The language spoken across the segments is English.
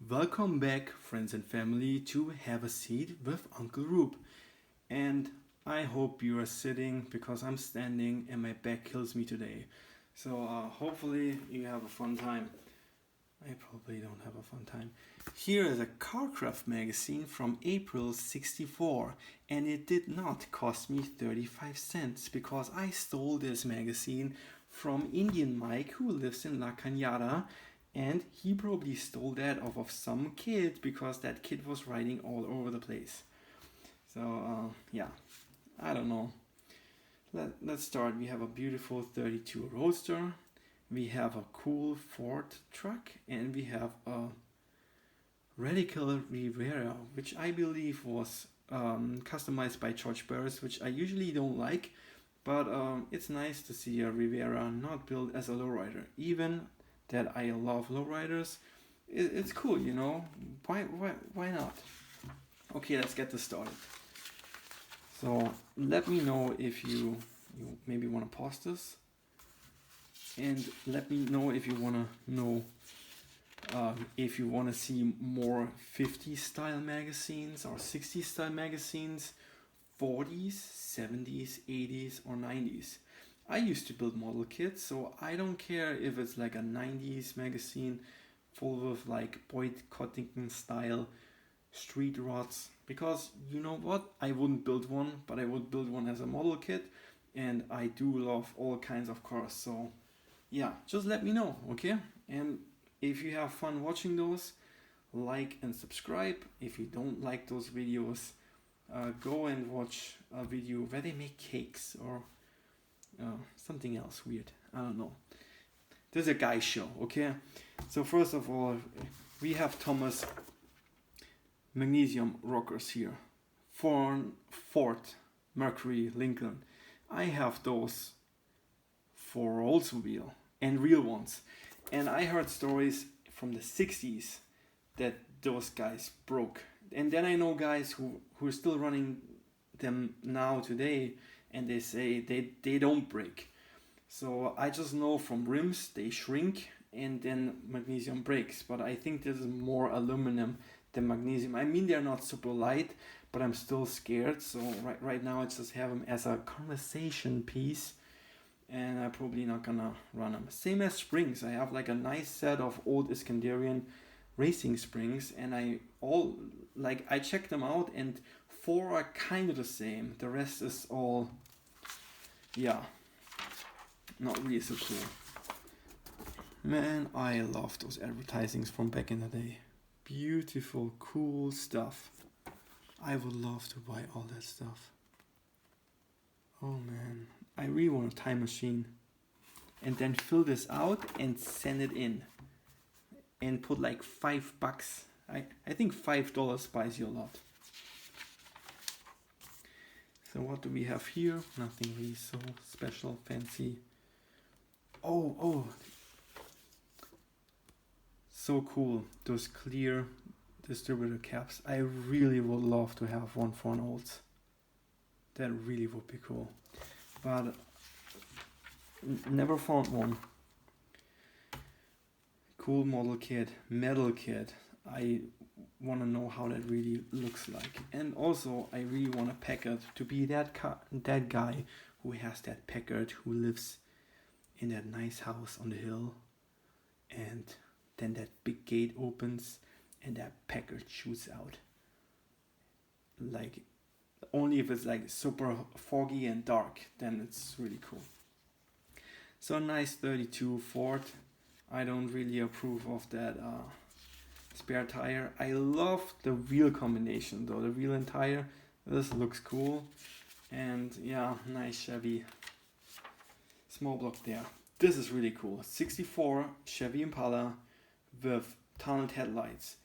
Welcome back, friends and family, to Have a Seat with Uncle Rube. And I hope you are sitting because I'm standing and my back kills me today. So hopefully you have a fun time. I probably don't have a fun time. Here is a Carcraft magazine from April 64, and it did not cost me 35 cents because I stole this magazine from Indian Mike who lives in La Cañada, and he probably stole that off of some kid because that kid was writing all over the place. So yeah, I don't know. Let's start. We have a beautiful 32 Roadster, we have a cool Ford truck, and we have a Radical Rivera, which I believe was customized by George Barris, which I usually don't like, but it's nice to see a Rivera not built as a lowrider. Even that I love lowriders, it's cool, you know. Why not? Okay, let's get this started. So let me know if you maybe want to pause this, and let me know if you want to know if you want to see more 50s style magazines or 60s style magazines, 40s, 70s, 80s, or 90s. I used to build model kits, so I don't care if it's like a 90s magazine full of like Boyd Cottington style street rods, because you know what, I wouldn't build one, but I would build one as a model kit, and I do love all kinds of cars. So yeah, just let me know, okay? And if you have fun watching those, like and subscribe. If you don't like those videos, go and watch a video where they make cakes or something else weird. I don't know. There's a guy show, okay? So first of all, we have Thomas magnesium rockers here. Ford, Mercury, Lincoln. I have those for Oldsmobile and real ones. And I heard stories from the 60s that those guys broke. And then I know guys who are still running them now today, and they say they don't break. So I just know from rims they shrink and then magnesium breaks. But I think this is more aluminum than magnesium. I mean, they're not super light, but I'm still scared. So right now I just have them as a conversation piece, and I'm probably not gonna run them. Same as springs. I have like a nice set of old Iskandarian racing springs, and I checked them out, and four are kind of the same. The rest is all, yeah, not really so cool. Man, I love those advertisings from back in the day. Beautiful, cool stuff. I would love to buy all that stuff. Oh man, I really want a time machine. And then fill this out and send it in. And put like $5. I think $5 buys you a lot. So what do we have here? Nothing really so special, fancy. Oh. So cool. Those clear distributor caps. I really would love to have one for an Olds. That really would be cool. But never found one. Cool model kit, metal kit. I want to know how that really looks like. And also, I really want a Packard to be that guy who has that Packard, who lives in that nice house on the hill, and then that big gate opens and that Packard shoots out. Like, only if it's like super foggy and dark, then it's really cool. So nice 32 Ford. I don't really approve of that spare tire. I love the wheel combination though, the wheel and tire. This looks cool. And yeah, nice Chevy small block there. This is really cool. 64 Chevy Impala with tunneled headlights.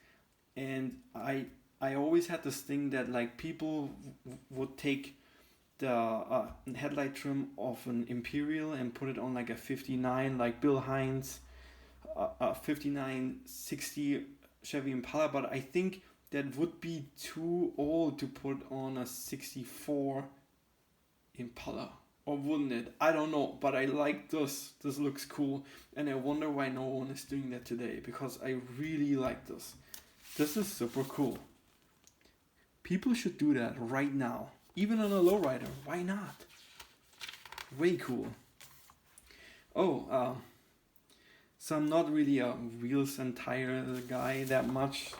And I always had this thing that like people would take the headlight trim of an Imperial and put it on like a 59, like Bill Hines, a 5960 Chevy Impala, but I think that would be too old to put on a 64 Impala, or wouldn't it? I don't know, but I like this. This looks cool, and I wonder why no one is doing that today, because I really like this. This is super cool. People should do that right now. Even on a lowrider. Why not? Way cool. Oh, so I'm not really a wheels and tire guy that much.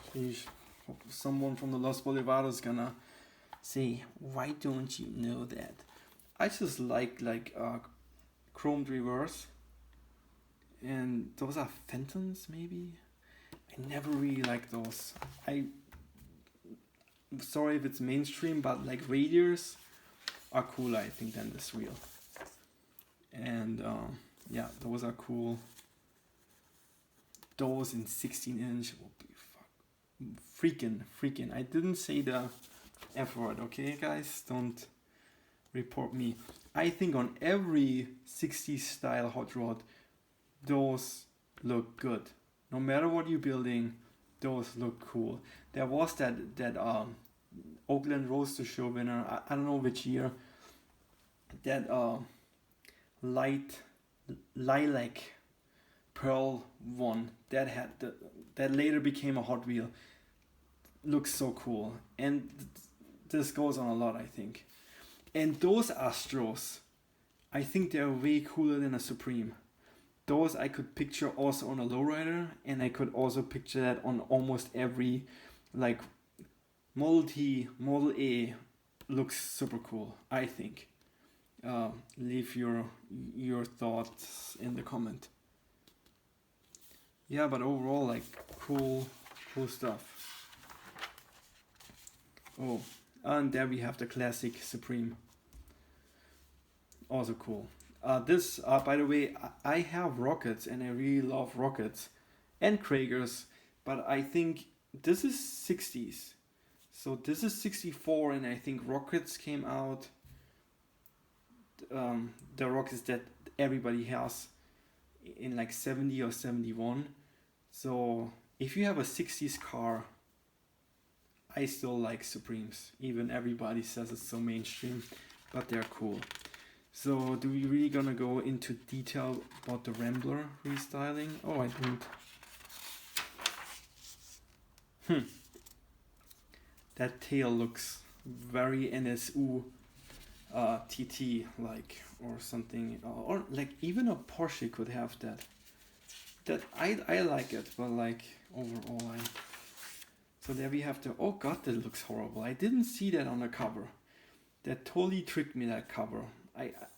Someone from the Los Bolivares gonna say, why don't you know that? I just like chromed reverse. And those are Phantoms maybe? I never really liked those. I'm sorry if it's mainstream, but like radiators are cooler I think than this wheel. And yeah, those are cool. Those in 16-inch will be freaking. I didn't say the F word, okay guys? Don't report me. I think on every 60s style hot rod, those look good. No matter what you're building, those look cool. There was that Oakland Roadster Show winner, I don't know which year, that light lilac pearl one that had that later became a Hot Wheel. Looks so cool, and this goes on a lot I think. And those Astros, I think they're way cooler than a Supreme. Those I could picture also on a lowrider, and I could also picture that on almost every, like, Model T, Model A looks super cool, I think. Leave your thoughts in the comment. Yeah, but overall, like, cool stuff. Oh, and there we have the classic Supreme. Also cool. This, by the way, I have Rockets and I really love Rockets and Kragers, but I think this is 60s. So this is 64, and I think Rockets came out, the Rockets that everybody has, in like 70 or 71. So if you have a 60s car, I still like Supremes. Even everybody says it's so mainstream, but they're cool. So do we really gonna go into detail about the Rambler restyling? Oh, I didn't. That tail looks very NSU TT like, or something, or like even a Porsche could have that. That I like it, but like overall so there we have the, oh god, that looks horrible. I didn't see that on the cover. That totally tricked me, that cover.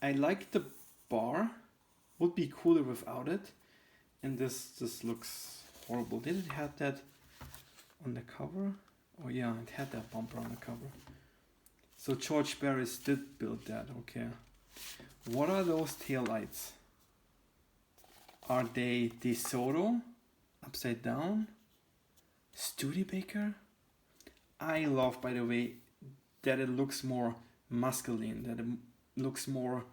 I like the bar, would be cooler without it, and this looks horrible. Did it have that on the cover? Oh yeah, it had that bumper on the cover. So George Barris did build that, okay. What are those taillights? Are they DeSoto? Upside down? Studebaker? I love, by the way, that it looks more masculine, that it looks more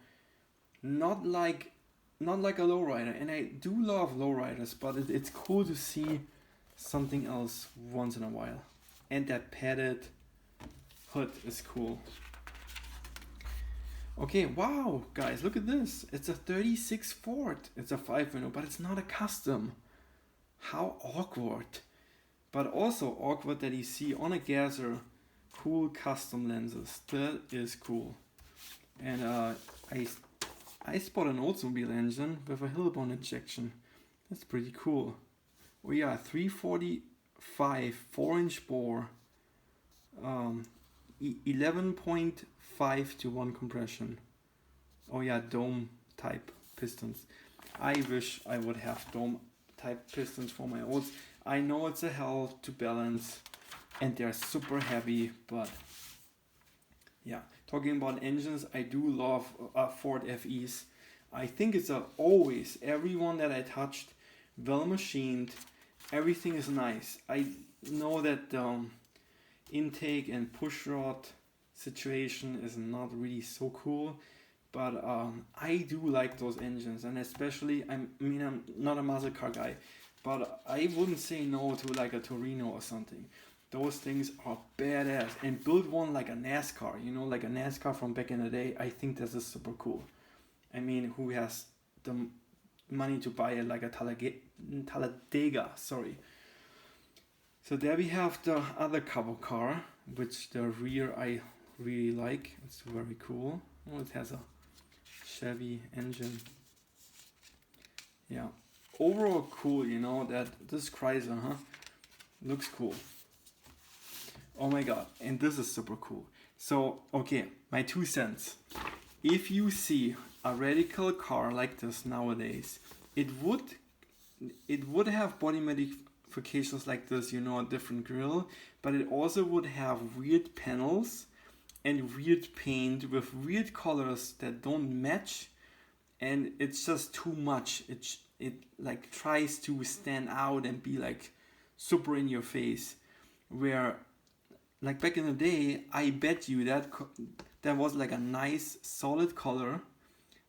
not like a lowrider. And I do love lowriders, but it's cool to see something else once in a while. And that padded hood is cool. Okay, wow, guys, look at this. It's a 36 Ford. It's a 5-window, but it's not a custom. How awkward. But also awkward that you see on a Gazzer cool custom lenses. That is cool. And I spot an Oldsmobile engine with a Hillbone injection. That's pretty cool. Oh yeah, 345 4-inch bore. 11.5 to 1 compression. Oh yeah, dome type pistons. I wish I would have dome type pistons for my Olds. I know it's a hell to balance and they're super heavy, but yeah. Talking about engines, I do love Ford FEs. I think it's always, everyone that I touched, well machined, everything is nice. I know that intake and pushrod situation is not really so cool, but I do like those engines, and especially, I'm not a muscle car guy, but I wouldn't say no to like a Torino or something. Those things are badass, and build one like a NASCAR, like a NASCAR from back in the day. I think this is super cool. I mean, who has the money to buy it like a Talladega, sorry. So there we have the other cover car, which the rear I really like. It's very cool. Oh, it has a Chevy engine. Yeah, overall cool, you know, that this Chrysler, huh? Looks cool. Oh my god, and this is super cool. So, okay, my 2 cents. If you see a radical car like this nowadays, it would have body modifications like this, you know, a different grille, but it also would have weird panels and weird paint with weird colors that don't match, and it's just too much. It like tries to stand out and be like super in your face, where like back in the day, I bet you that that was like a nice solid color,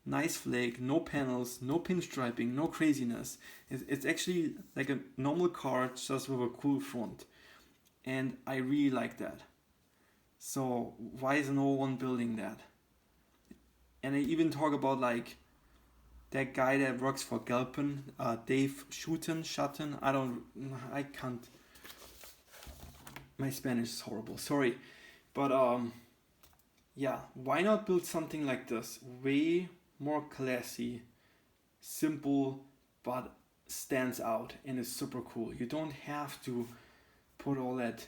nice flake, no panels, no pinstriping, no craziness. It's actually like a normal car just with a cool front, and I really like that. So why is no one building that? And I even talk about like that guy that works for Galpin, Dave Schutten. I can't. My Spanish is horrible. Sorry, but yeah, why not build something like this? Way more classy, simple, but stands out and is super cool. You don't have to put all that,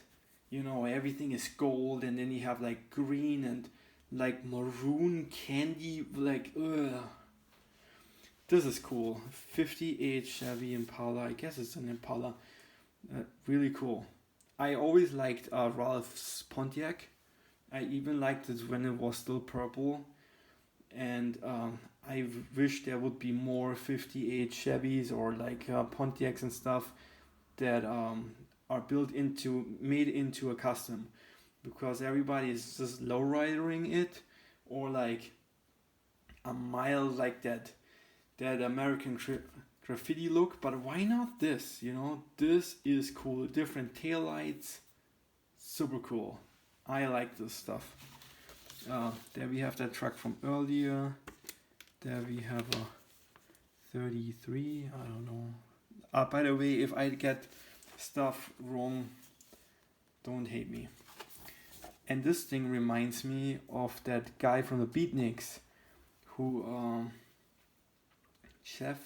you know, everything is gold and then you have like green and like maroon candy, like, ugh. This is cool. 58 Chevy Impala. I guess it's an Impala. Really cool. I always liked Ralph's Pontiac. I even liked it when it was still purple. And I wish there would be more 58 Chevys or like Pontiacs and stuff that are made into a custom, because everybody is just lowriding it, or like a mild like that American graffiti look. But why not this? You know, this is cool. Different taillights, super cool. I like this stuff. There we have that truck from earlier. There we have a 33. I don't know. By the way, if I get stuff wrong, don't hate me. And this thing reminds me of that guy from the Beatniks, who Chef.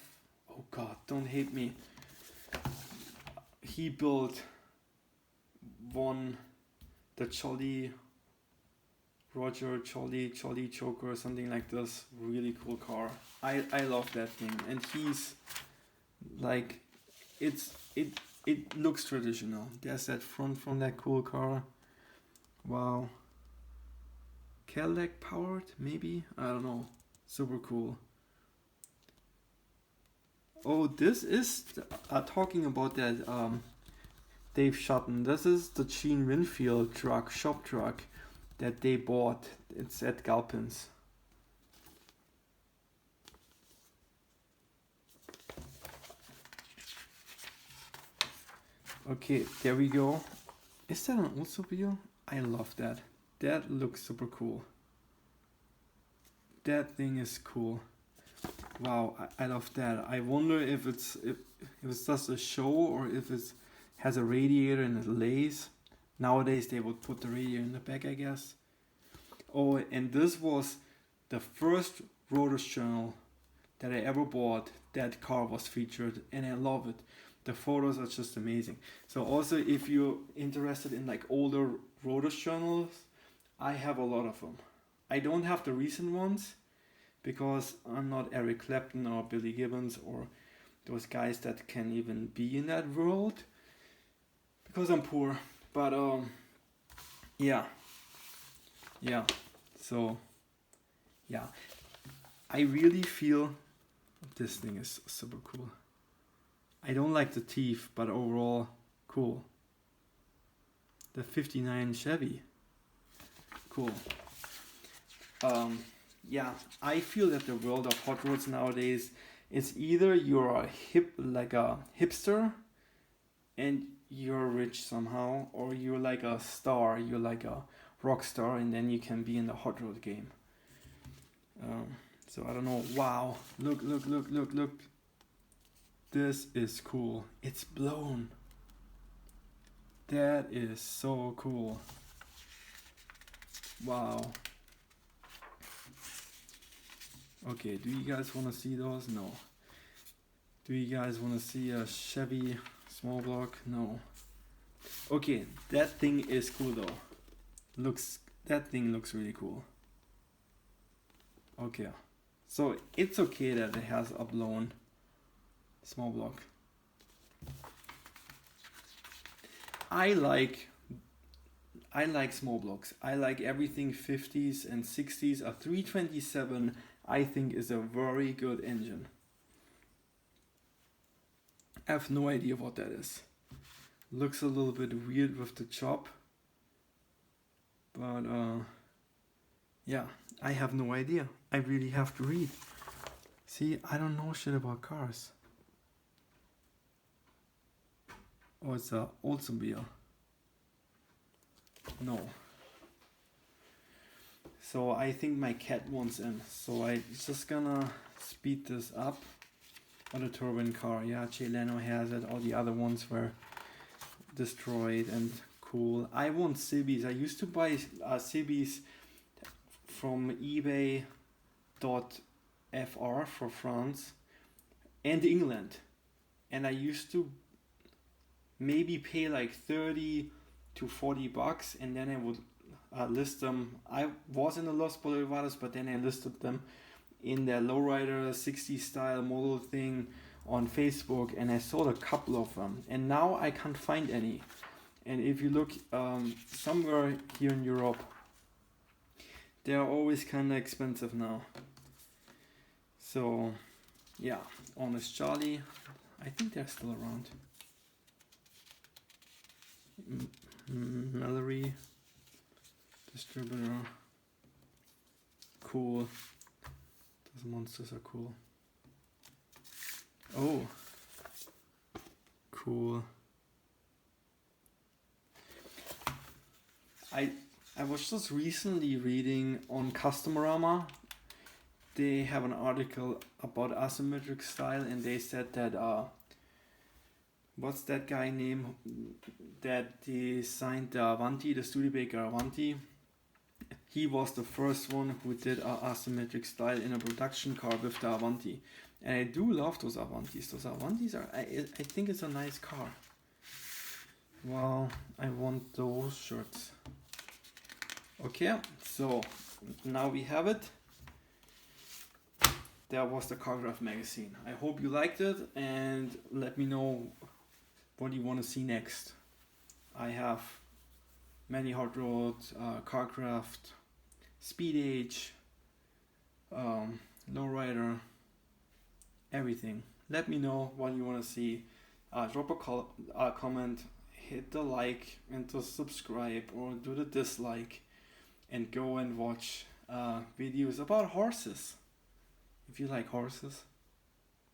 Oh God, don't hate me. He built the Jolly Choker or something like this. Really cool car. I love that thing, and he's like, it looks traditional. There's that front from that cool car. Wow. Cadillac powered, maybe? I don't know. Super cool. Oh, this is talking about that Dave Schutten. This is the Gene Winfield shop truck that they bought. It's at Galpin's. Okay, there we go. Is that an Oldsmobile? I love that. That looks super cool. That thing is cool. Wow, I love that. I wonder if it's just a show or if it has a radiator and it lays. Nowadays they would put the radiator in the back, I guess. Oh, and this was the first Rotor's Journal that I ever bought. That car was featured, and I love it. The photos are just amazing. So also, if you're interested in like older Rotor's Journals, I have a lot of them. I don't have the recent ones, because I'm not Eric Clapton or Billy Gibbons or those guys that can even be in that world, because I'm poor. But yeah. So yeah, I really feel this thing is super cool. I don't like the teeth, but overall cool. The 59 Chevy, cool. Yeah, I feel that the world of hot rods nowadays is either you're a hipster and you're rich somehow, or you're like a star, you're like a rock star, and then you can be in the hot rod game. So I don't know. Wow, look. This is cool. It's blown. That is so cool. Wow. Okay, do you guys want to see those? No. Do you guys want to see a Chevy small block? No. Okay, that thing is cool though. That thing looks really cool. Okay. So it's okay that it has a blown small block. I like small blocks. I like everything 50s and 60s. A 327 I think is a very good engine. I have no idea what that is. Looks a little bit weird with the chop. But yeah, I have no idea. I really have to read. See, I don't know shit about cars. Oh, it's a Oldsmobile. No. So I think my cat wants in. So I just gonna speed this up. On a turbine car, yeah, Jay Leno has it. All the other ones were destroyed and cool. I want Cibis. I used to buy Cibis from eBay.fr for France and England, and I used to maybe pay like 30 to 40 bucks, and then I would list them. I was in the Los Bolivares, but then I listed them in their lowrider 60 style model thing on Facebook, and I sold a couple of them, and now I can't find any. And if you look somewhere here in Europe, they are always kind of expensive now. So yeah, Honest Charlie, I think they're still around. Mallory distributor, cool. Those monsters are cool. Oh, cool. I was just recently reading on Customorama. They have an article about asymmetric style, and they said that what's that guy name that designed the Avanti, the Studebaker Avanti? He was the first one who did a asymmetric style in a production car with the Avanti. And I do love those Avantis. Those Avantis are, I think it's a nice car. Wow, I want those shirts. Okay, so now we have it. That was the Cargraph magazine. I hope you liked it, and let me know what you want to see next. I have many hard road, Carcraft, Speed Age, Lowrider, everything. Let me know what you want to see. Drop a comment, hit the like and the subscribe, or do the dislike, and go and watch videos about horses. If you like horses.